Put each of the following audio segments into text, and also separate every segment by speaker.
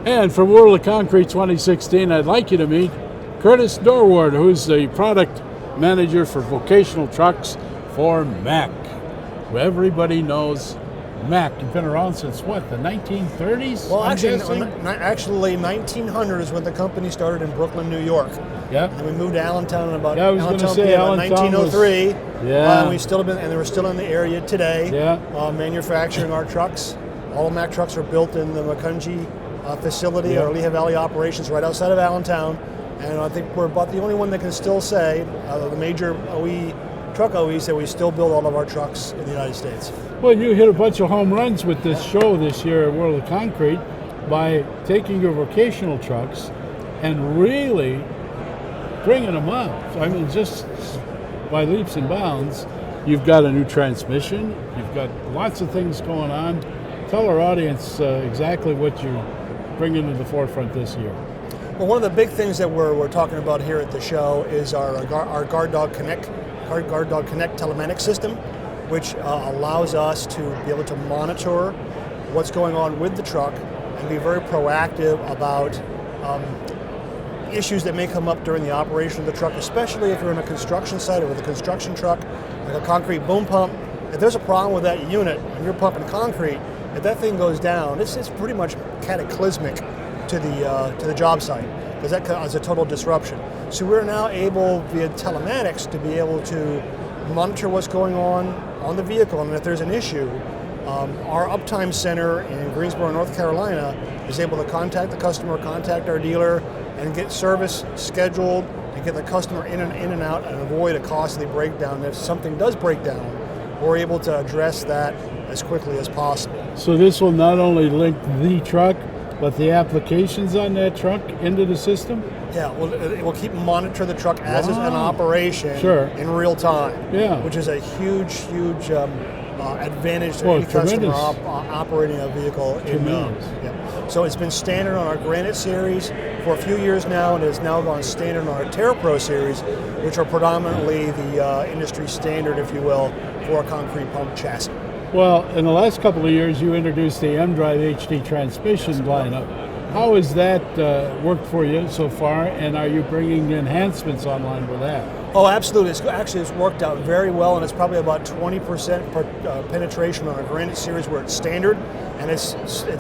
Speaker 1: And from World of Concrete 2016, I'd like you to meet Curtis Dorward, who's the product manager for vocational trucks for Mack. Everybody knows Mack. You've been around since what, the 1930s?
Speaker 2: Well, actually 1900 is when the company started in Brooklyn, New York.
Speaker 1: Yeah.
Speaker 2: And we moved to Allentown in about,
Speaker 1: I was going to say
Speaker 2: about 1903.
Speaker 1: Yeah.
Speaker 2: And we still have been, and we're still in the area today.
Speaker 1: Yeah.
Speaker 2: Manufacturing our trucks. All Mack trucks are built in the Macungie facility,
Speaker 1: Yeah.
Speaker 2: our Lehigh Valley operations, right outside of Allentown. And I think we're about the only one that can still say, the major truck OEs, that we still build all of our trucks in the United States.
Speaker 1: Well, you hit a bunch of home runs with this show this year at World of Concrete by taking your vocational trucks and really bringing them up. I mean, just by leaps and bounds. You've got a new transmission. You've got lots of things going on. Tell our audience exactly what you're bringing to the forefront this year.
Speaker 2: Well, one of the big things that we're talking about here at the show is our GuardDog Connect telematic system, which allows us to be able to monitor what's going on with the truck and be very proactive about issues that may come up during the operation of the truck, especially if you're in a construction site or with a construction truck, like a concrete boom pump. If there's a problem with that unit and you're pumping concrete, if that thing goes down, it's pretty much cataclysmic to the job site, because that causes a total disruption. So we're now able, via telematics, to be able to monitor what's going on the vehicle, and if there's an issue, our Uptime Center in Greensboro, North Carolina, is able to contact the customer, contact our dealer, and get service scheduled and get the customer in and out and avoid a costly breakdown. And if something does break down, we're able to address that as quickly as possible.
Speaker 1: So this will not only link the truck, but the applications on that truck into the system?
Speaker 2: Yeah, well, it will keep monitor the truck as it's an operation in real time, which is a huge advantage to any customer operating a vehicle. So it's been standard on our Granite series for a few years now, and has now gone standard on our TerraPro series, which are predominantly the industry standard, if you will, for a concrete pump chassis.
Speaker 1: Well, in the last couple of years, you introduced the M-Drive HD transmission lineup. How has that worked for you so far, and are you bringing enhancements online with that?
Speaker 2: Oh, absolutely. It's worked out very well, and it's probably about 20% penetration on our Granite series where it's standard, and it's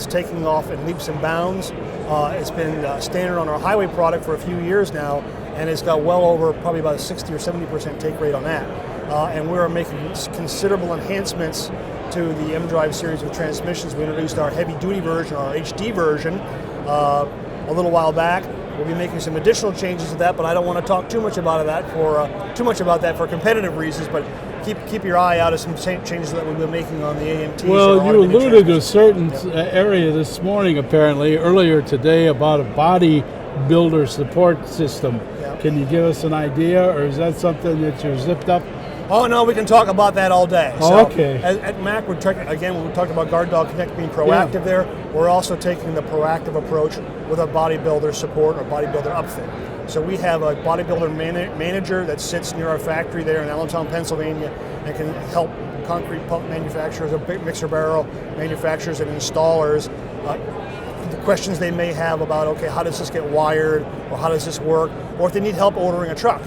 Speaker 2: taking off in leaps and bounds. It's been standard on our highway product for a few years now, and it's got well over probably about a 60 or 70% take rate on that. And we're making considerable enhancements to the M-Drive series of transmissions. We introduced our heavy-duty version, our HD version, a little while back. We'll be making some additional changes to that, but I don't want to talk too much about that for competitive reasons. But keep your eye out of some changes that we've been making on the AMTs.
Speaker 1: Well, you alluded to a certain area this morning, apparently, earlier today, about a body builder support system. Can you give us an idea, or is that something that you're zipped up?
Speaker 2: Oh no, we can talk about that all day.
Speaker 1: Oh, okay.
Speaker 2: At Mack, when we talked about GuardDog Connect being proactive there, we're also taking the proactive approach with a bodybuilder support or bodybuilder upfit. So we have a bodybuilder manager that sits near our factory there in Allentown, Pennsylvania, and can help concrete pump manufacturers, or mixer barrel manufacturers and installers, the questions they may have about, okay, how does this get wired, or how does this work, or if they need help ordering a truck.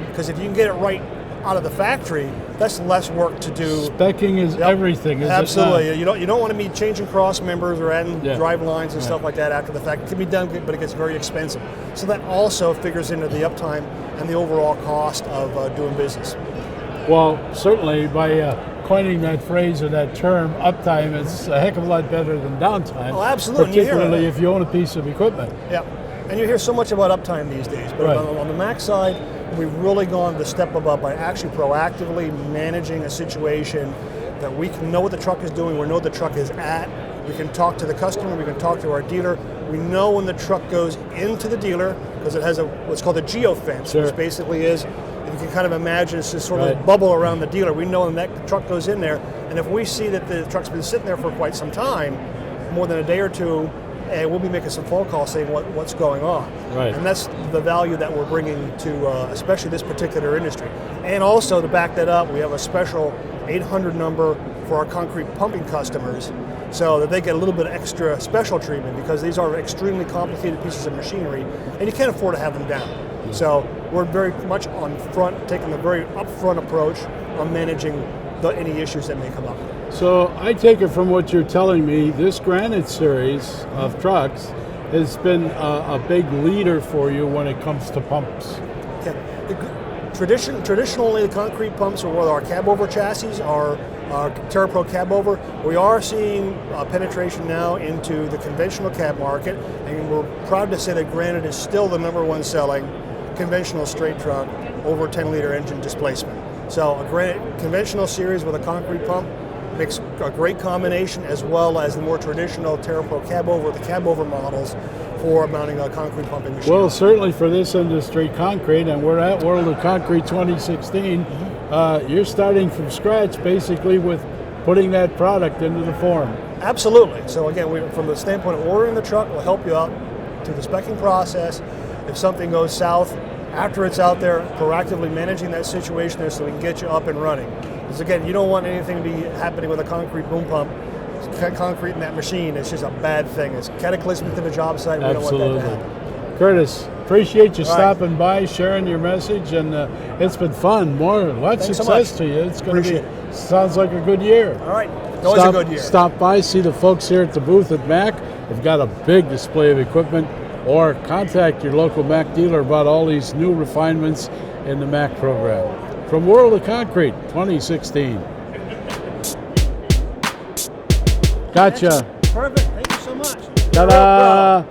Speaker 2: Because if you can get it right out of the factory, that's less work to do.
Speaker 1: Specking is everything, is
Speaker 2: absolutely.
Speaker 1: it
Speaker 2: You don't want to be changing cross members or adding drive lines and stuff like that after the fact. It can be done, but it gets very expensive. So that also figures into the uptime and the overall cost of doing business.
Speaker 1: Well, certainly by coining that phrase or that term, uptime is a heck of a lot better than downtime.
Speaker 2: Oh, absolutely.
Speaker 1: Particularly if you own a piece of equipment.
Speaker 2: Yeah, and you hear so much about uptime these days, but on the Mack side, we've really gone the step above by actually proactively managing a situation that we can know what the truck is doing, we know the truck is at, we can talk to the customer, we can talk to our dealer, we know when the truck goes into the dealer, because it has what's called a geofence, which basically is, you can kind of imagine it's this sort of bubble around the dealer. We know when that truck goes in there, and if we see that the truck's been sitting there for quite some time, more than a day or two, we'll be making some phone calls saying what's going on. And that's the value that we're bringing to especially this particular industry. And also, to back that up, we have a special 800 number for our concrete pumping customers so that they get a little bit of extra special treatment, because these are extremely complicated pieces of machinery and you can't afford to have them down. So we're very much on front, taking a very upfront approach on managing any issues that may come up.
Speaker 1: So I take it from what you're telling me, this Granite series of trucks has been a big leader for you when it comes to pumps.
Speaker 2: Yeah. Traditionally, the concrete pumps are with our cab over chassis, our TerraPro cab over. We are seeing penetration now into the conventional cab market, and we're proud to say that Granite is still the #1 selling conventional straight truck over 10-liter engine displacement. So a Granite conventional series with a concrete pump makes a great combination, as well as the more traditional TerraPro cab over, the cab over models for mounting a concrete pumping machine.
Speaker 1: Well, certainly for this industry, concrete, and we're at World of Concrete 2016, you're starting from scratch basically with putting that product into the form.
Speaker 2: Absolutely. So again, from the standpoint of ordering the truck, we'll help you out through the specing process. If something goes south, after it's out there, proactively managing that situation there so we can get you up and running. Because again, you don't want anything to be happening with a concrete boom pump. Concrete in that machine, it's just a bad thing. It's cataclysmic to the job site. We
Speaker 1: Absolutely.
Speaker 2: don't want that to happen.
Speaker 1: Curtis, appreciate you
Speaker 2: All
Speaker 1: stopping by, sharing your message, and it's been fun. Lots of success to you. It's going to be, sounds like a good year.
Speaker 2: All right, always a good year.
Speaker 1: Stop by, see the folks here at the booth at Mack. They've got a big display of equipment, or contact your local Mack dealer about all these new refinements in the Mack program. From World of Concrete 2016. Gotcha.
Speaker 2: Perfect. Thank you so much.
Speaker 1: Ta-da!